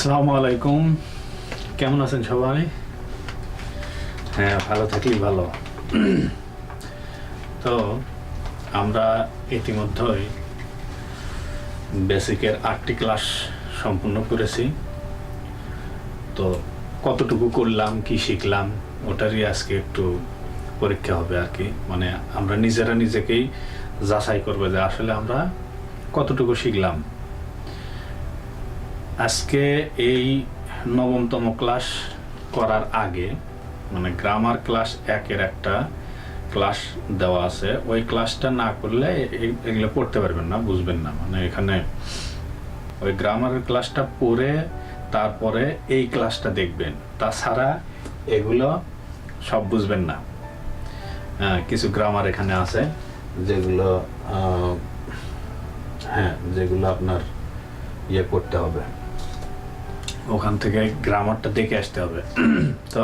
আসসালামু আলাইকুম, কেমন আছেন সবাই? হ্যাঁ, ভালো থাকলেই ভালো। তো আমরা ইতিমধ্যেই বেসিকের 8টি ক্লাস সম্পূর্ণ করেছি। তো কতটুকু করলাম, কি শিখলাম, ওটারই আজকে একটু পরীক্ষা হবে আর কি। মানে আমরা নিজেরা নিজেকেই যাচাই করবো যে আসলে আমরা কতটুকু শিখলাম। আজকে এই 9তম ক্লাস করার আগে মানে গ্রামার ক্লাস 1-এর একটা ক্লাস দেওয়া আছে, ওই ক্লাসটা না করলে এগুলো পড়তে পারবেন না, বুঝবেন না। মানে এখানে ওই গ্রামারের ক্লাসটা পড়ে তারপরে এই ক্লাসটা দেখবেন, তাছাড়া এগুলো সব বুঝবেন না। কিছু গ্রামার এখানে আছে যেগুলো যেগুলো আপনার ইয়ে করতে হবে, ওখান থেকে গ্রামারটা দেখে আসতে হবে। তো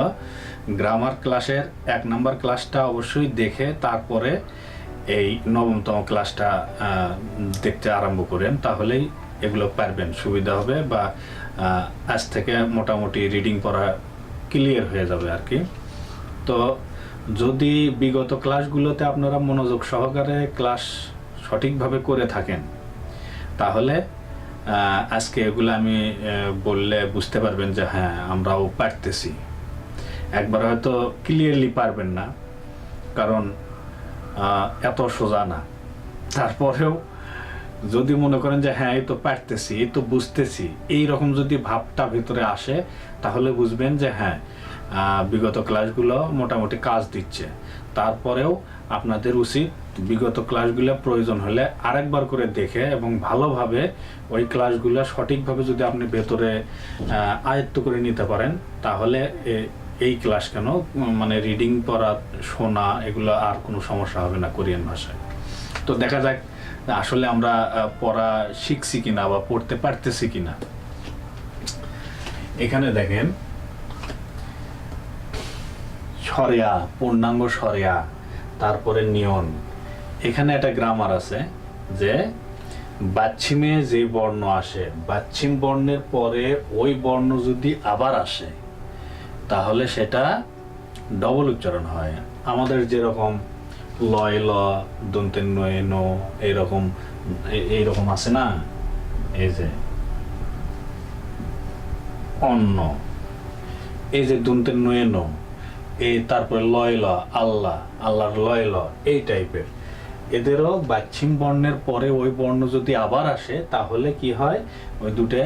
গ্রামার ক্লাসের 1 নম্বর ক্লাসটা অবশ্যই দেখে তারপরে এই 9তম ক্লাসটা দেখতে আরম্ভ করেন, তাহলেই এগুলো পারবেন, সুবিধা হবে। বা আজ থেকে মোটামুটি রিডিং পড়া ক্লিয়ার হয়ে যাবে আর কি। তো যদি বিগত ক্লাসগুলোতে আপনারা মনোযোগ সহকারে ক্লাস সঠিকভাবে করে থাকেন, তাহলে আজকে এগুলো আমি বললে বুঝতে পারবেন যে হ্যাঁ আমরাও পারতেছি। একবার হয়তো ক্লিয়ারলি পারবেন না, কারণ এত সোজা না। তারপরেও যদি মনে করেন যে হ্যাঁ এই তো পারতেছি, এই তো বুঝতেছি, এইরকম যদি ভাবটা ভিতরে আসে, তাহলে বুঝবেন যে হ্যাঁ বিগত ক্লাসগুলো মোটামুটি কাজ দিচ্ছে। তারপরেও আপনাদের উচিত বিগত ক্লাসগুলো প্রয়োজন হলে আরেকবার করে দেখে এবং ভালোভাবে ওই ক্লাসগুলো সঠিকভাবে যদি আপনি ভেতরে আয়ত্ত করে নিতে পারেন, তাহলে এই ক্লাস কেন মানে রিডিং পড়া, শোনা, এগুলো আর কোনো সমস্যা হবে না কোরিয়ান ভাষায়। তো দেখা যাক আসলে আমরা পড়া শিখছি কিনা বা পড়তে পারতেছি কিনা। এখানে দেখেন সরেয়া, পূর্ণাঙ্গ সরেয়া, তারপরে নিয়ন। এখানে একটা গ্রামার আছে যে বাচ্ছিমে যে বর্ণ আসে, বাচ্ছিম বর্ণের পরে ওই বর্ণ যদি আবার আসে, তাহলে সেটা ডবল উচ্চারণ হয়। আমাদের যেরকম লয় ল, দন্তের নয় নো, এইরকম আছে না, এই যে অন্য, এই যে দন্তের নয় নো, এই তারপরে লয় ল, আল্লাহ, আল্লাহর লয় ল, এই টাইপের। এদেরও বাচ্ছিম বর্ণের পরে ওই বর্ণ যদি আবার আসে, তাহলে কি হয়, ওই দুটো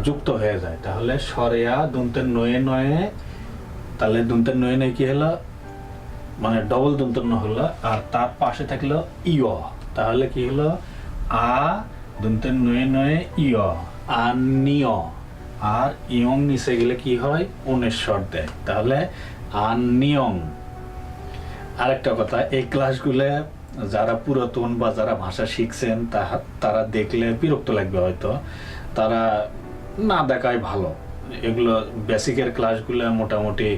যুক্ত হয়ে যায়। তাহলে সরেয়া দন্তের নয়ে নয়ে, তাহলে দন্তের নয়ে নয়ে কি হলো, মানে ডবল দন্ত ন হলো, আর তার পাশে থাকলো ইয়, তাহলে কি হলো আ দন্তের নয়ে নয়ে ইয়, আনিয়। আর ইয়ং নিচে গেলে কি হয়, অনেশ্বর দেয়, তাহলে আনিয়ং। আরেকটা কথা, এই ক্লাসগুলো যারা পুরাতন বা যারা ভাষা শিখছেন তারা দেখলে বিরক্ত লাগবে হয়তো, তারা না দেখাই ভালো। এগুলো বেসিকের ক্লাসগুলো মোটামুটি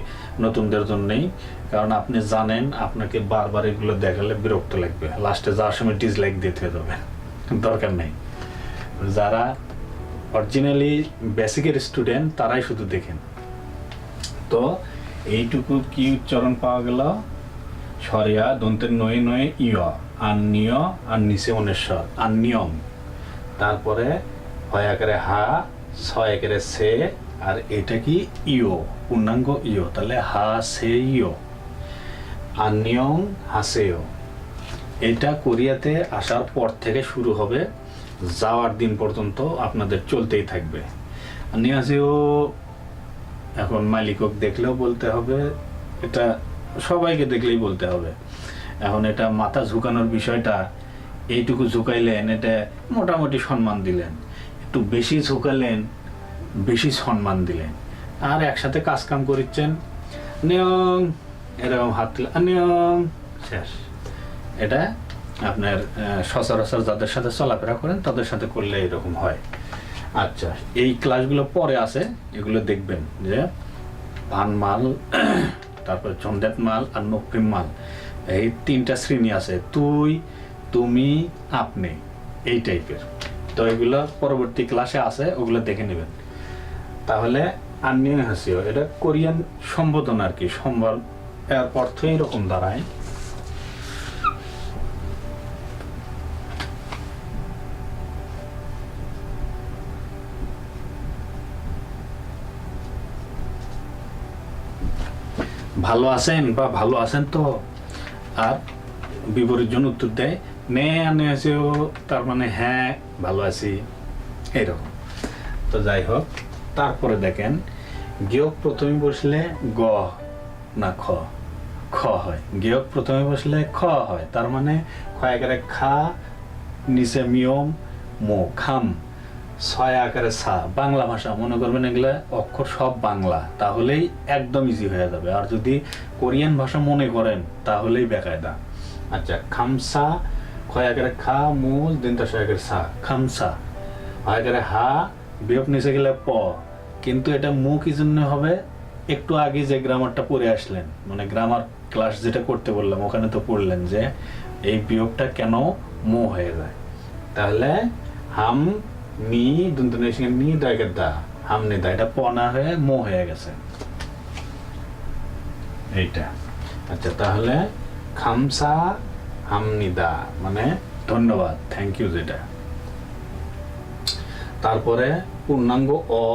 নতুনদের জন্যই, কারণ আপনি জানেন আপনাকে বারবার এগুলো দেখালে বিরক্ত লাগবে, লাস্টে যাওয়ার সময় ডিসলাইক দিতে হবে, দরকার নেই। যারা অরিজিনালি বেসিকের স্টুডেন্ট তারাই শুধু দেখেন। তো এইটুকু কি উচ্চারণ পাওয়া গেল, সরিয়া দন্তের নয়ে নয়ে ইয়, আনিয়, আর নিচে অনেশ্বর, আনিয়ম। তারপরে হয় আকারে হা, ছয় আকারে সে, আর এটা কি ইয়, পূর্ণাঙ্গ ইয়, তাহলে হা সে ইয়, আনিয়ং হাসেয়। এটা কোরিয়াতে আসার পর থেকে শুরু হবে, যাওয়ার দিন পর্যন্ত আপনাদের চলতেই থাকবে। নিয়াসেও এখন মালিকক দেখলেও বলতে হবে, এটা সবাইকে দেখলেই বলতে হবে। এখন এটা মাথা ঝুঁকানোর বিষয়টা, এইটুকু ঝুঁকাইলেন এটা মোটামুটি সম্মান দিলেন, একটু বেশি ঝুঁকালেন বেশি সম্মান দিলেন, আর একসাথে কাজ কাম করিচ্ছেন নিয়ম, এরকম হাত নিয়ম, শেষ। এটা আপনার সচরাচর যাদের সাথে চলাফেরা করেন তাদের সাথে করলে এরকম হয়। আচ্ছা, এই ক্লাসগুলো পরে আছে, এগুলো দেখবেন যে ভানমাল, তারপর চন্দেত মাল আর নকরিম মাল, এই 3টা শ্রেণী আছে, তুই, তুমি, আপনি, এই টাইপের। তো এগুলো পরবর্তী ক্লাসে আছে, ওগুলো দেখে নেবেন। তাহলে 안녕하세요 এটা কোরিয়ান সম্বোধন আর কি, সম্মান এর অর্থ এরকম দাঁড়ায়। ভালো আছেন বা ভালো আছেন তো, আর বিপরীত জন উত্তর দেয় নে 안녕하세요, তার মানে হ্যাঁ ভালো আছি, এরকম। তো যাই হোক, তারপরে দেখেন গেয়ক প্রথমে বসলে গ না খ, খ হয়। গেয়ক প্রথমে বসলে খ হয়, তার মানে খ আকারে খা, নিচে মিয়ম মো, খাম। ছয় আকারে সা, বাংলা ভাষা মনে করবেন এগুলা অক্ষর সব বাংলা, তাহলেই একদম ইজি হয়ে যাবে। আর যদি কোরিয়ান ভাষা মনে করেন তাহলেই বেকায়দা। আচ্ছা, খামসা, খয় আকারে খা, মূল দিনটা ছয় আকারে সা, খামসা। হয় আকারে হা, বিয়োগ নিচে গেলে প, কিন্তু এটা মু কি জন্য হবে, একটু আগে যে গ্রামারটা পড়ে আসলেন, মানে গ্রামার ক্লাস যেটা করতে বললাম ওখানে তো পড়লেন যে এই বিয়োগটা কেন মু হয়ে যায়। তাহলে হাম মি দুন্তনের সঙ্গে নি দাগের দা, হামনে দা, এটা প না হয়ে মো হয়ে গেছে এইটা। আচ্ছা, তাহলে খামসা হামনিদা মানে ধন্যবাদ, থ্যাংক ইউ যেটা। তারপরে পূর্ণাঙ্গ অ,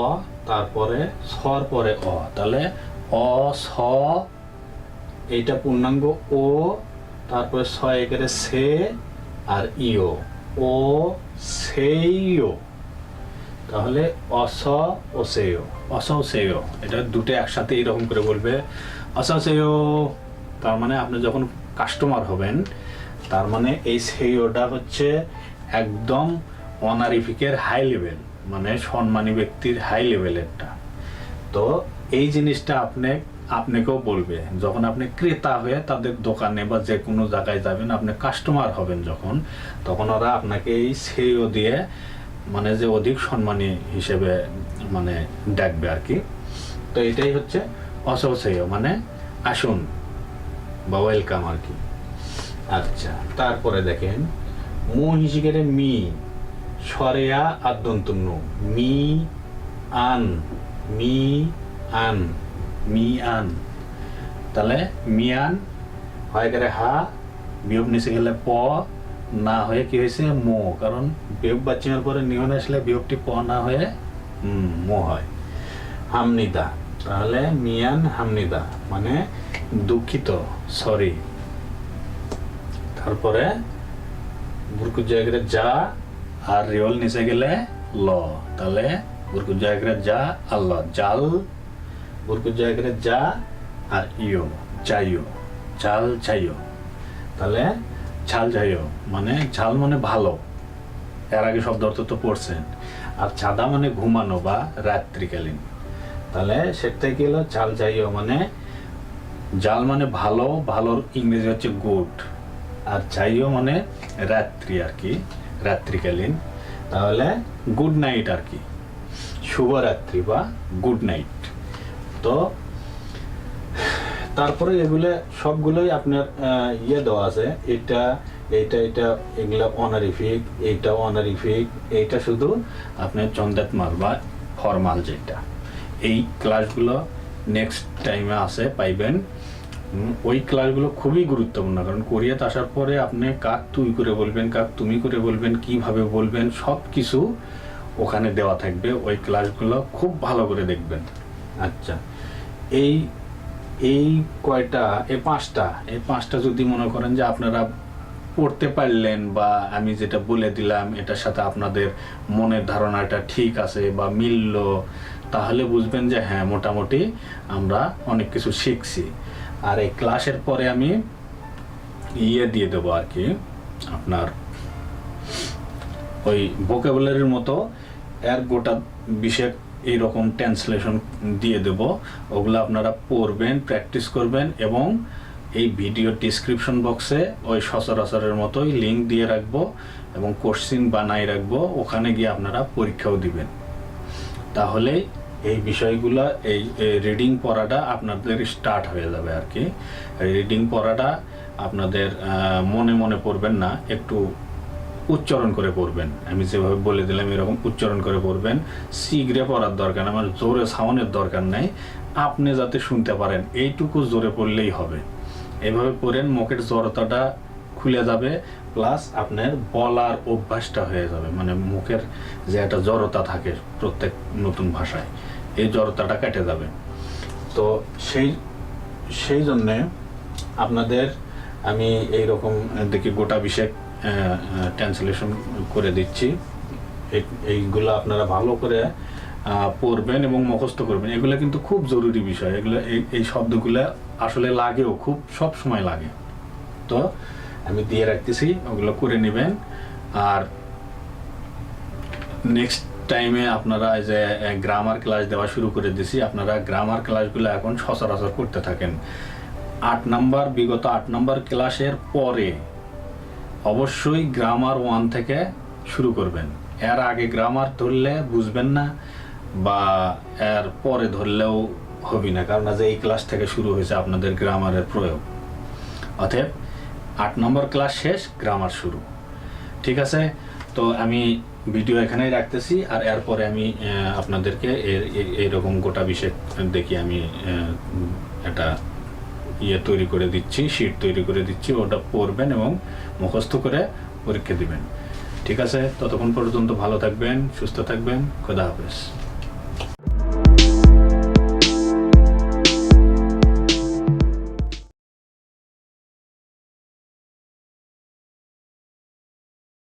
তারপরে সর পরে অ, তাহলে অ স, এইটা পূর্ণাঙ্গ ও, তারপরে ছ একেরে সে আর ইও, ও সেইও। তাহলে অস ও সেয়, অস ও সেয়, এটা দুটো একসাথে এরকম করে বলবে অস ও সেয়। তার মানে আপনি যখন কাস্টমার হবেন, তার মানে এই সেয়টা হচ্ছে একদম অনারিফিকের হাই লেভেল, মানে সম্মানী ব্যক্তির হাই লেভেলেরটা। তো এই জিনিসটা আপনাকেও বলবে যখন আপনি ক্রেতা হয়ে তাদের দোকানে বা যে কোনো জায়গায় যাবেন, আপনি কাস্টমার হবেন যখন, তখন ওরা আপনাকে এই সেও দিয়ে মানে যে অধিক সম্মানী হিসেবে মানে ডাকবে আর কি। তো এটাই হচ্ছে অসৌসেয়, মানে আসুন বা ওয়েলকাম আর কি। আচ্ছা, তারপরে দেখেন মু হিসেবে মি, সরেয়া আদন্তন্য, মি আন, মি আন, মি আন। তাহলে মিয়ান হয় গেলে হা, বিয়োগ নিচে গেলে প, না হয়ে কি হয়েছে মো, কারণ বিয়োগ বাচ্চার পরে নিয়ন আসলে বিয়োগটি প না হয়ে মো হয়। হামনিদা, তাহলে মিয়ান হামনিদা মানে দুঃখিত, সরি। তারপরে বুরকুর জায়গায় যা আর রিওল নিচে গেলে ল, তাহলে বুরকুর জায়গায় যা আল্লাহ, জাল, বুরকুর জায়গায় যা আর ইও, চাইও, ঝাল চাইও। তাহলে ঝাল চাইও মানে ঝাল মানে ভালো, এর আগে শব্দ অর্থ তো পড়ছেন। আর চাঁদা মানে ঘুমানো বা রাত্রিকালীন, তাহলে সেটাই কি হলো ঝাল চাইও মানে জাল মানে ভালো, ভালোর ইংরেজি হচ্ছে গুড, আর চাইও মানে রাত্রি আর কি, রাত্রিকালীন। তাহলে গুড নাইট আর কি, শুভরাত্রি বা গুড নাইট। তো তারপরে এগুলো সবগুলোই আপনার ইয়ে দেওয়া আছে, এটা এইটা এটা এগুলা অনারিফিক, এইটা অনারিফিক, এইটা শুধু আপনার চন্দাতমাল বা ফরমাল যেটা। এই ক্লাসগুলো নেক্সট টাইমে আছে পাইবেন। ওই ক্লাসগুলো খুবই গুরুত্বপূর্ণ, কারণ কোরিয়াতে আসার পরে আপনি কাক তুই করে বলবেন, কাক তুমি করে বলবেন, কিভাবে বলবেন সব কিছু ওখানে দেওয়া থাকবে। ওই ক্লাসগুলো খুব ভালো করে দেখবেন। আচ্ছা, এই কয়টা, এই পাঁচটা যদি মনে করেন যে আপনারা পড়তে পারলেন বা আমি যেটা বলে দিলাম এটার সাথে আপনাদের মনের ধারণাটা ঠিক আছে বা মিলল, তাহলে বুঝবেন যে হ্যাঁ মোটামুটি আমরা অনেক কিছু শিখছি। আর এই ক্লাসের পরে আমি ইয়ে দিয়ে দেবো আর কি, আপনার ওই ভোকাবুলারির মতো এর গোটা বিষয় এইরকম ট্রান্সলেশন দিয়ে দেব, ওগুলো আপনারা পড়বেন, প্র্যাকটিস করবেন, এবং এই ভিডিও ডিসক্রিপশন বক্সে ওই সচরাচরের মতোই লিঙ্ক দিয়ে রাখবো এবং কোশ্চিন বানাই রাখবো, ওখানে গিয়ে আপনারা পরীক্ষাও দিবেন। তাহলে এই বিষয়গুলো, এই রিডিং পড়াটা আপনাদের স্টার্ট হয়ে যাবে আর কি। রিডিং পড়াটা আপনাদের মনে মনে পড়বেন না, একটু উচ্চারণ করে পড়বেন। আমি যেভাবে বলে দিলাম এরকম উচ্চারণ করে পড়বেন। শীঘ্রে পড়ার দরকার, আমার জোরে সাউন্ডের দরকার নাই, আপনি যাতে শুনতে পারেন এইটুকু জোরে পড়লেই হবে। এইভাবে পড়েন, মুখের জড়তাটা খুলে যাবে, প্লাস আপনার বলার অভ্যাসটা হয়ে যাবে, মানে মুখের যে একটা জড়তা থাকে প্রত্যেক নতুন ভাষায়, এই জড়তাটা কেটে যাবে। তো সেই জন্যে আপনাদের আমি এইরকম দেখি গোটা বিশেক ট্রান্সলেশন করে দিচ্ছি। এইগুলো আপনারা ভালো করে পড়বেন এবং মুখস্থ করবেন। এগুলো কিন্তু খুব জরুরি বিষয়, এগুলো এই শব্দগুলো আসলে লাগেও, খুব সব সময় লাগে। তো আমি দিয়ে রাখতেছি, ওগুলো করে নেবেন। আর নেক্সট টাইমে আপনারা যে গ্রামার ক্লাস দেওয়া শুরু করে দিয়েছি, আপনারা গ্রামার ক্লাসগুলো এখন সচরাচর করতে থাকেন। 8 বিগত 8 নম্বর ক্লাসের পরে অবশ্যই গ্রামার 1 থেকে শুরু করবেন। এর আগে গ্রামার ধরলে বুঝবেন না, বা এর পরে ধরলেও হবে না, কারণ যে এই ক্লাস থেকে শুরু হয়েছে আপনাদের গ্রামারের প্রয়োগ। অতএব 8 নম্বর ক্লাস শেষ, গ্রামার শুরু। ঠিক আছে? তো আমি ভিডিও এখানেই রাখতেছি, আর এরপরে আমি আপনাদেরকে এইরকম গোটা বিষয় দেখি আমি একটা তৈরি করে দিচ্ছি, শিট তৈরি করে দিচ্ছি, ওটা পড়বেন এবং মুখস্থ করে পরীক্ষা দিবেন। ঠিক আছে? ততক্ষণ পর্যন্ত ভালো থাকবেন, সুস্থ থাকবেন। খোদা হাফেজ।